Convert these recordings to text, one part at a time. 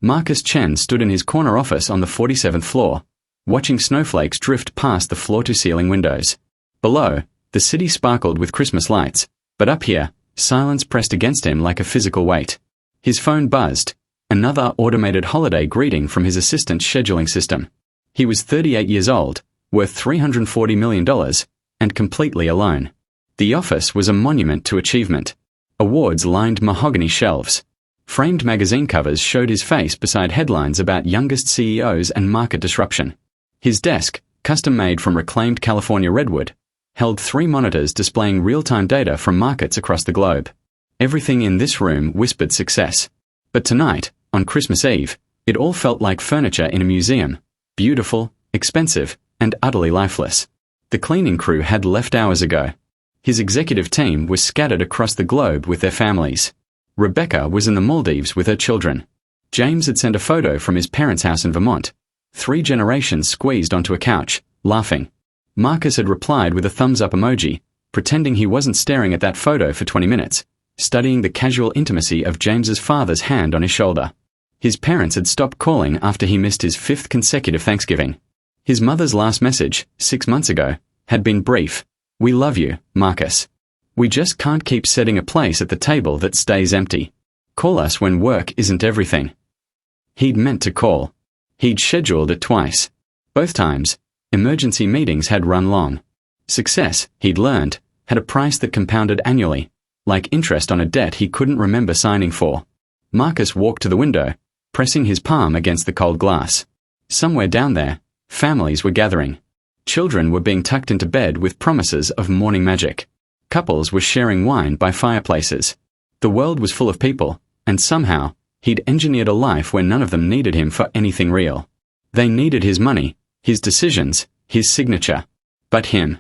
Marcus Chen stood in his corner office on the 47th floor, watching snowflakes drift past the floor-to-ceiling windows. Below, the city sparkled with Christmas lights, but up here, silence pressed against him like a physical weight. His phone buzzed, another automated holiday greeting from his assistant's scheduling system. He was 38 years old, worth $340 million, and completely alone. The office was a monument to achievement. Awards lined mahogany shelves. Framed magazine covers showed his face beside headlines about youngest CEOs and market disruption. His desk, custom-made from reclaimed California redwood, held 3 monitors displaying real-time data from markets across the globe. Everything in this room whispered success. But tonight, on Christmas Eve, it all felt like furniture in a museum, beautiful, expensive, and utterly lifeless. The cleaning crew had left hours ago. His executive team was scattered across the globe with their families. Rebecca was in the Maldives with her children. James had sent a photo from his parents' house in Vermont. 3 generations squeezed onto a couch, laughing. Marcus had replied with a thumbs-up emoji, pretending he wasn't staring at that photo for 20 minutes, studying the casual intimacy of James's father's hand on his shoulder. His parents had stopped calling after he missed his 5th consecutive Thanksgiving. His mother's last message, 6 months ago, had been brief. "We love you, Marcus. We just can't keep setting a place at the table that stays empty. Call us when work isn't everything." He'd meant to call. He'd scheduled it twice. Both times, emergency meetings had run long. Success, he'd learned, had a price that compounded annually, like interest on a debt he couldn't remember signing for. Marcus walked to the window, pressing his palm against the cold glass. Somewhere down there, families were gathering. Children were being tucked into bed with promises of morning magic. Couples were sharing wine by fireplaces. The world was full of people, and somehow, he'd engineered a life where none of them needed him for anything real. They needed his money, his decisions, his signature. But him.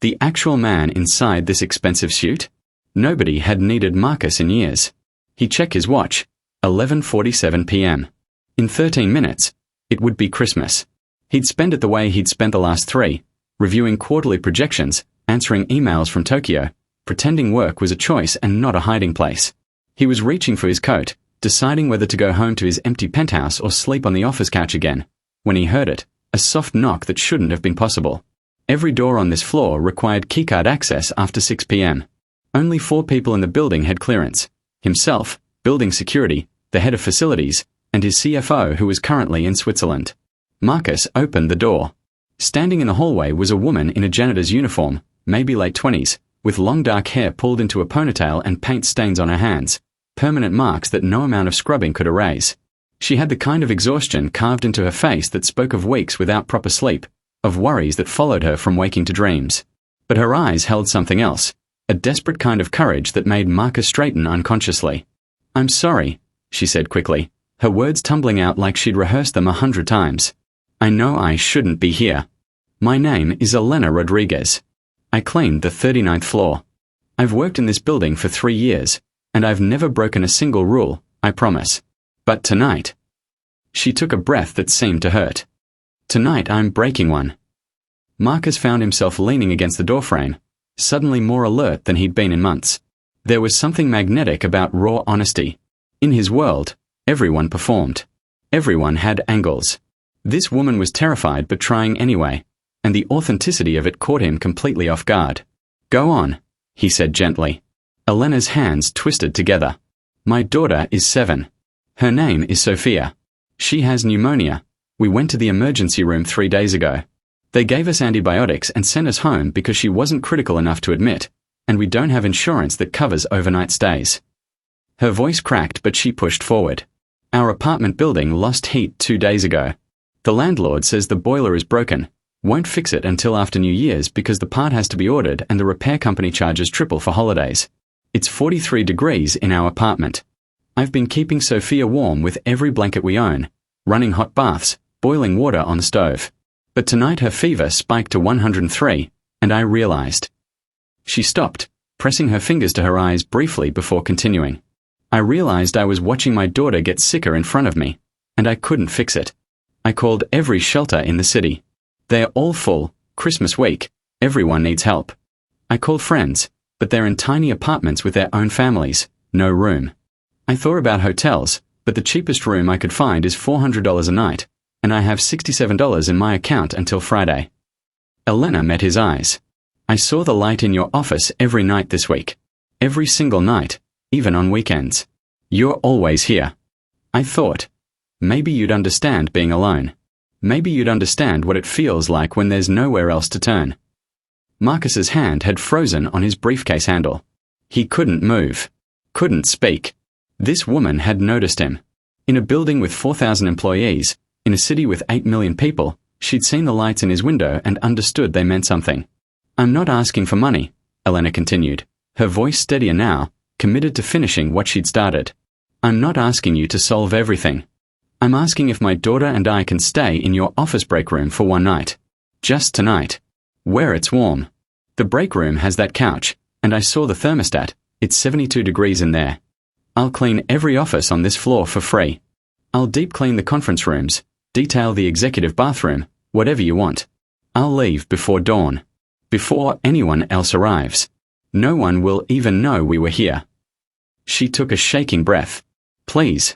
The actual man inside this expensive suit? Nobody had needed Marcus in years. He checked his watch. 11:47 p.m. In 13 minutes, it would be Christmas. He'd spend it the way he'd spent the last 3, reviewing quarterly projections, answering emails from Tokyo, pretending work was a choice and not a hiding place. He was reaching for his coat, deciding whether to go home to his empty penthouse or sleep on the office couch again, when he heard it, a soft knock that shouldn't have been possible. Every door on this floor required keycard access after 6 p.m. Only 4 people in the building had clearance: himself, building security, the head of facilities, and his CFO, who was currently in Switzerland. Marcus opened the door. Standing in the hallway was a woman in a janitor's uniform, maybe late 20s, with long dark hair pulled into a ponytail and paint stains on her hands, permanent marks that no amount of scrubbing could erase. She had the kind of exhaustion carved into her face that spoke of weeks without proper sleep, of worries that followed her from waking to dreams. But her eyes held something else, a desperate kind of courage that made Marcus straighten unconsciously. "I'm sorry," she said quickly, her words tumbling out like she'd rehearsed them 100 times. "I know I shouldn't be here. My name is Elena Rodriguez. I cleaned the 39th floor. I've worked in this building for 3 years, and I've never broken a single rule, I promise. But tonight..." She took a breath that seemed to hurt. "Tonight I'm breaking one." Marcus found himself leaning against the doorframe, suddenly more alert than he'd been in months. There was something magnetic about raw honesty. In his world, everyone performed. Everyone had angles. This woman was terrified but trying anyway, and the authenticity of it caught him completely off guard. "Go on," he said gently. Elena's hands twisted together. "My daughter is 7. Her name is Sophia. She has pneumonia. We went to the emergency room 3 days ago. They gave us antibiotics and sent us home because she wasn't critical enough to admit, and we don't have insurance that covers overnight stays." Her voice cracked, but she pushed forward. "Our apartment building lost heat 2 days ago. The landlord says the boiler is broken, won't fix it until after New Year's because the part has to be ordered and the repair company charges triple for holidays. It's 43 degrees in our apartment. I've been keeping Sophia warm with every blanket we own, running hot baths, boiling water on the stove. But tonight her fever spiked to 103, and I realized." She stopped, pressing her fingers to her eyes briefly before continuing. "I realized I was watching my daughter get sicker in front of me, and I couldn't fix it. I called every shelter in the city. They're all full, Christmas week, everyone needs help. I called friends, but they're in tiny apartments with their own families, no room. I thought about hotels, but the cheapest room I could find is $400 a night, and I have $67 in my account until Friday. Elena met his eyes. I saw the light in your office every night this week. Every single night, even on weekends. You're always here. I thought, maybe you'd understand being alone. Maybe you'd understand what it feels like when there's nowhere else to turn. Marcus's hand had frozen on his briefcase handle. He couldn't move. Couldn't speak. This woman had noticed him. In a building with 4,000 employees, in a city with 8 million people, she'd seen the lights in his window and understood they meant something. I'm not asking for money, Elena continued, her voice steadier now, committed to finishing what she'd started. I'm not asking you to solve everything. I'm asking if my daughter and I can stay in your office break room for one night. Just tonight. Where it's warm. The break room has that couch, and I saw the thermostat. It's 72 degrees in there. I'll clean every office on this floor for free. I'll deep clean the conference rooms, detail the executive bathroom, whatever you want. I'll leave before dawn. Before anyone else arrives. No one will even know we were here. She took a shaking breath. Please.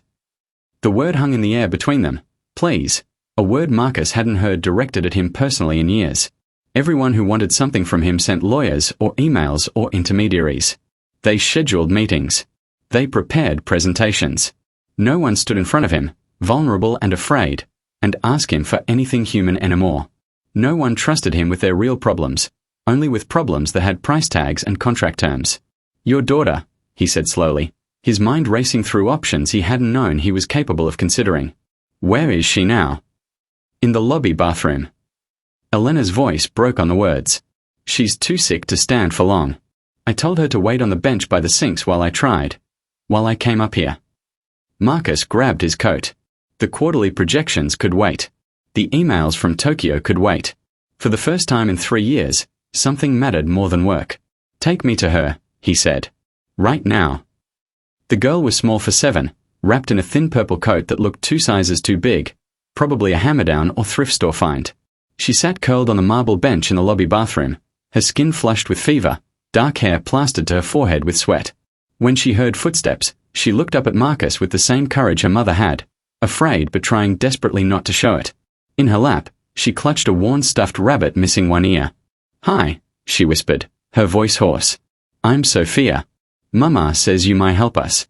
The word hung in the air between them. Please. A word Marcus hadn't heard directed at him personally in years. Everyone who wanted something from him sent lawyers or emails or intermediaries. They scheduled meetings. They prepared presentations. No one stood in front of him, vulnerable and afraid, and asked him for anything human anymore. No one trusted him with their real problems, only with problems that had price tags and contract terms. Your daughter, he said slowly, his mind racing through options he hadn't known he was capable of considering. Where is she now? In the lobby bathroom. Elena's voice broke on the words. She's too sick to stand for long. I told her to wait on the bench by the sinks while I came up here. Marcus grabbed his coat. The quarterly projections could wait. The emails from Tokyo could wait. For the first time in 3 years, something mattered more than work. Take me to her, he said. Right now. The girl was small for 7, wrapped in a thin purple coat that looked 2 sizes too big, probably a hammer-down or thrift store find. She sat curled on the marble bench in the lobby bathroom, her skin flushed with fever, dark hair plastered to her forehead with sweat. When she heard footsteps, she looked up at Marcus with the same courage her mother had, afraid but trying desperately not to show it. In her lap, she clutched a worn stuffed rabbit missing one ear. Hi, she whispered, her voice hoarse. I'm Sophia. Mama says you might help us.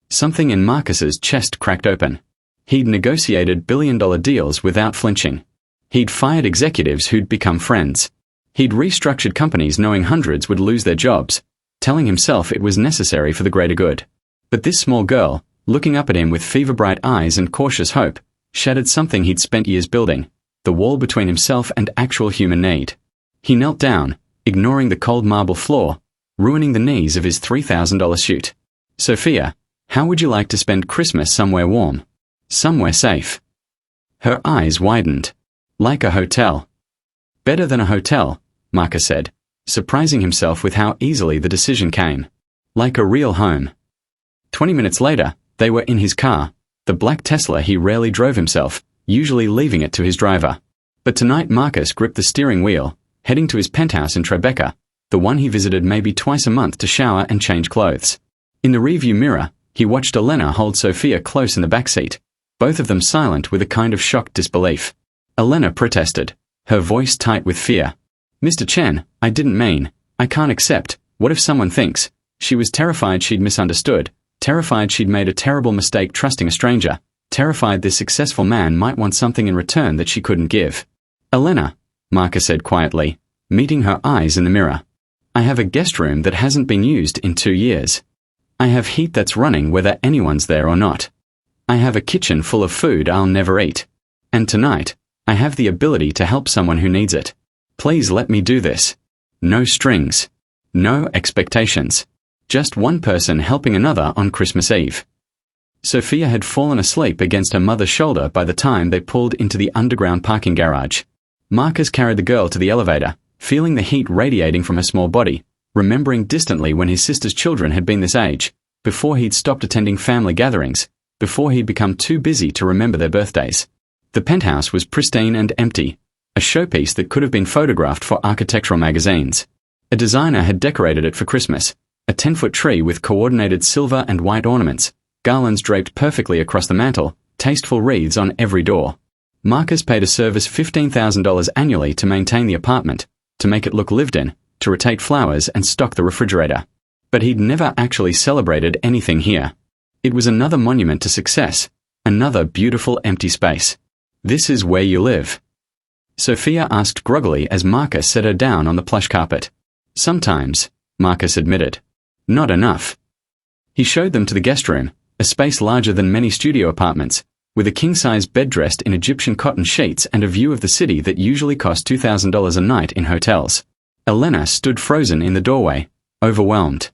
Something in Marcus's chest cracked open. He'd negotiated billion-dollar deals without flinching. He'd fired executives who'd become friends. He'd restructured companies knowing hundreds would lose their jobs, telling himself it was necessary for the greater good. But this small girl, looking up at him with fever-bright eyes and cautious hope, shattered something he'd spent years building, the wall between himself and actual human need. He knelt down, ignoring the cold marble floor, ruining the knees of his $3,000 suit. Sophia, how would you like to spend Christmas somewhere warm? Somewhere safe? Her eyes widened. Like a hotel. Better than a hotel, Marcus said, surprising himself with how easily the decision came. Like a real home. 20 minutes later, they were in his car, the black Tesla he rarely drove himself, usually leaving it to his driver. But tonight Marcus gripped the steering wheel, heading to his penthouse in Tribeca, the one he visited maybe twice a month to shower and change clothes. In the rearview mirror, he watched Elena hold Sophia close in the backseat, both of them silent with a kind of shocked disbelief. Elena protested, her voice tight with fear. Mr. Chen, I didn't mean. I can't accept. What if someone thinks? She was terrified she'd misunderstood, terrified she'd made a terrible mistake trusting a stranger, terrified this successful man might want something in return that she couldn't give. Elena, Marcus said quietly, meeting her eyes in the mirror. I have a guest room that hasn't been used in 2 years. I have heat that's running whether anyone's there or not. I have a kitchen full of food I'll never eat. And tonight, I have the ability to help someone who needs it. Please let me do this. No strings. No expectations. Just one person helping another on Christmas Eve. Sophia had fallen asleep against her mother's shoulder by the time they pulled into the underground parking garage. Marcus carried the girl to the elevator, feeling the heat radiating from her small body, remembering distantly when his sister's children had been this age, before he'd stopped attending family gatherings, before he'd become too busy to remember their birthdays. The penthouse was pristine and empty, a showpiece that could have been photographed for architectural magazines. A designer had decorated it for Christmas, a 10-foot tree with coordinated silver and white ornaments, garlands draped perfectly across the mantel, tasteful wreaths on every door. Marcus paid a service $15,000 annually to maintain the apartment, to make it look lived in, to rotate flowers and stock the refrigerator. But he'd never actually celebrated anything here. It was another monument to success, another beautiful empty space. "This is where you live?" Sophia asked groggily as Marcus set her down on the plush carpet. "Sometimes," Marcus admitted. "Not enough." He showed them to the guest room, a space larger than many studio apartments, with a king-size bed dressed in Egyptian cotton sheets and a view of the city that usually cost $2,000 a night in hotels. Elena stood frozen in the doorway, overwhelmed.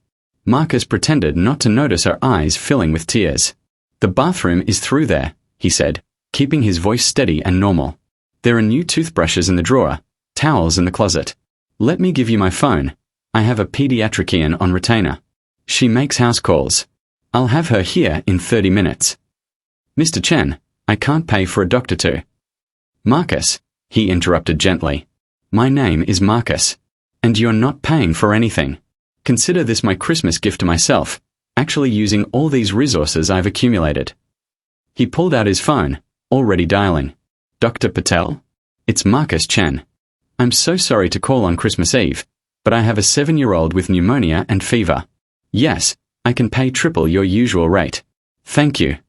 Marcus pretended not to notice her eyes filling with tears. "The bathroom is through there," he said, keeping his voice steady and normal. "There are new toothbrushes in the drawer, towels in the closet. Let me give you my phone. I have a pediatrician on retainer. She makes house calls. I'll have her here in 30 minutes. Mr. Chen, I can't pay for a doctor to." "Marcus," he interrupted gently. "My name is Marcus. And you're not paying for anything. Consider this my Christmas gift to myself, actually using all these resources I've accumulated." He pulled out his phone, already dialing. "Dr. Patel? It's Marcus Chen. I'm so sorry to call on Christmas Eve, but I have a 7-year-old with pneumonia and fever. Yes, I can pay triple your usual rate. Thank you."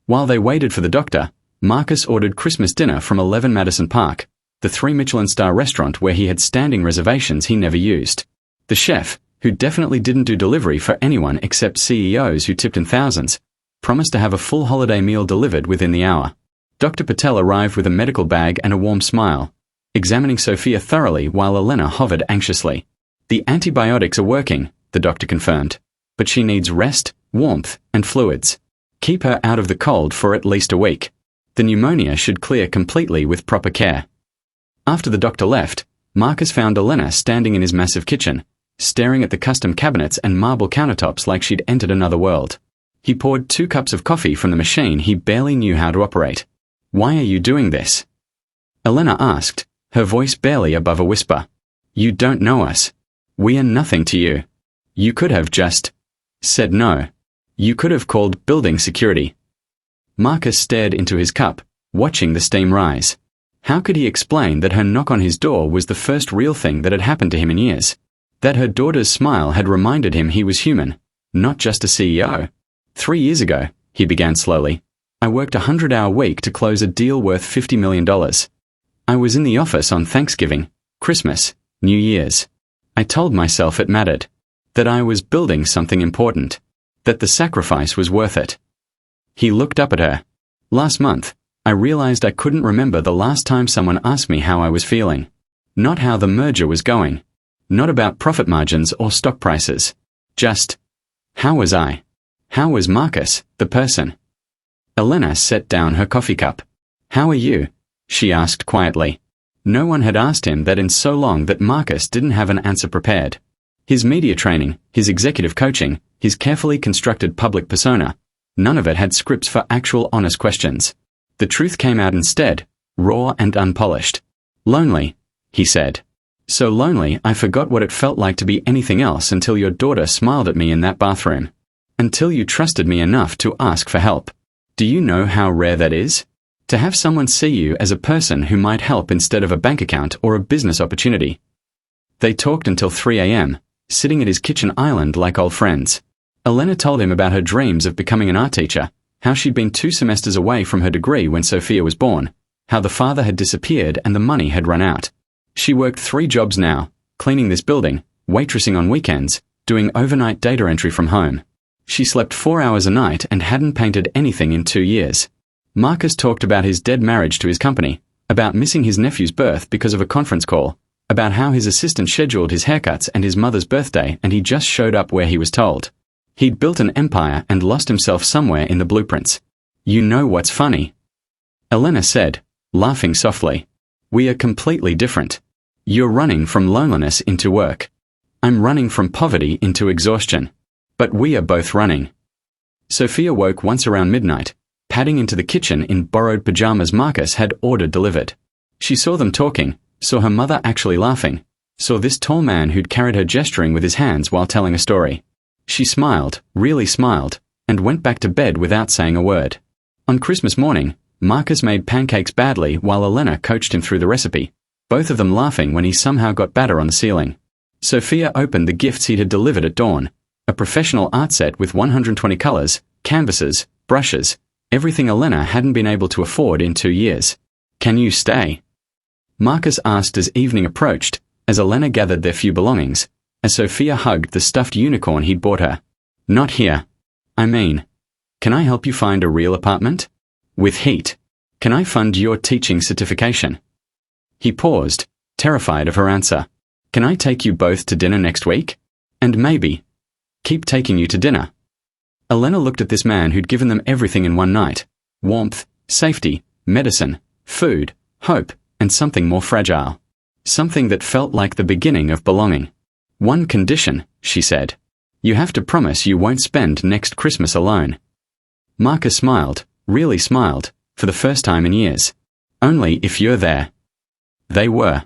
While they waited for the doctor, Marcus ordered Christmas dinner from 11 Madison Park, the 3-Michelin-star restaurant where he had standing reservations he never used. The chef, who definitely didn't do delivery for anyone except CEOs who tipped in thousands, promised to have a full holiday meal delivered within the hour. Dr. Patel arrived with a medical bag and a warm smile, examining Sophia thoroughly while Elena hovered anxiously. "The antibiotics are working," the doctor confirmed, "but she needs rest, warmth, and fluids. Keep her out of the cold for at least a week. The pneumonia should clear completely with proper care." After the doctor left, Marcus found Elena standing in his massive kitchen, staring at the custom cabinets and marble countertops like she'd entered another world. He poured 2 cups of coffee from the machine he barely knew how to operate. "Why are you doing this?" Elena asked, her voice barely above a whisper. "You don't know us. We are nothing to you. You could have just said no. You could have called building security." Marcus stared into his cup, watching the steam rise. How could he explain that her knock on his door was the first real thing that had happened to him in years? That her daughter's smile had reminded him he was human, not just a CEO. 3 years ago, he began slowly, I worked a 100-hour week to close a deal worth $50 million. I was in the office on Thanksgiving, Christmas, New Year's. I told myself it mattered, that I was building something important, that the sacrifice was worth it. He looked up at her. "Last month, I realized I couldn't remember the last time someone asked me how I was feeling. Not how the merger was going. Not about profit margins or stock prices. Just, how was I? How was Marcus, the person?" Elena set down her coffee cup. "How are you?" she asked quietly. No one had asked him that in so long that Marcus didn't have an answer prepared. His media training, his executive coaching, his carefully constructed public persona, none of it had scripts for actual honest questions. The truth came out instead, raw and unpolished. "Lonely," he said. "So lonely I forgot what it felt like to be anything else until your daughter smiled at me in that bathroom. Until you trusted me enough to ask for help. Do you know how rare that is? To have someone see you as a person who might help instead of a bank account or a business opportunity." They talked until 3 a.m., sitting at his kitchen island like old friends. Elena told him about her dreams of becoming an art teacher, how she'd been 2 semesters away from her degree when Sophia was born, how the father had disappeared and the money had run out. She worked 3 jobs now, cleaning this building, waitressing on weekends, doing overnight data entry from home. She slept 4 hours a night and hadn't painted anything in 2 years. Marcus talked about his dead marriage to his company, about missing his nephew's birth because of a conference call, about how his assistant scheduled his haircuts and his mother's birthday and he just showed up where he was told. He'd built an empire and lost himself somewhere in the blueprints. "You know what's funny?" Elena said, laughing softly. "We are completely different. You're running from loneliness into work. I'm running from poverty into exhaustion. But we are both running." Sophia woke once around midnight, padding into the kitchen in borrowed pajamas Marcus had ordered delivered. She saw them talking, saw her mother actually laughing, saw this tall man who'd carried her gesturing with his hands while telling a story. She smiled, really smiled, and went back to bed without saying a word. On Christmas morning, Marcus made pancakes badly while Elena coached him through the recipe, both of them laughing when he somehow got batter on the ceiling. Sophia opened the gifts he had delivered at dawn, a professional art set with 120 colors, canvases, brushes, everything Elena hadn't been able to afford in 2 years. "Can you stay?" Marcus asked as evening approached, as Elena gathered their few belongings, as Sophia hugged the stuffed unicorn he'd bought her. "Not here. I mean, can I help you find a real apartment? With heat. Can I fund your teaching certification?" He paused, terrified of her answer. "Can I take you both to dinner next week? And maybe keep taking you to dinner." Elena looked at this man who'd given them everything in one night: warmth, safety, medicine, food, hope, and something more fragile. Something that felt like the beginning of belonging. "One condition," she said. "You have to promise you won't spend next Christmas alone." Marcus smiled, really smiled, for the first time in years. "Only if you're there." They were.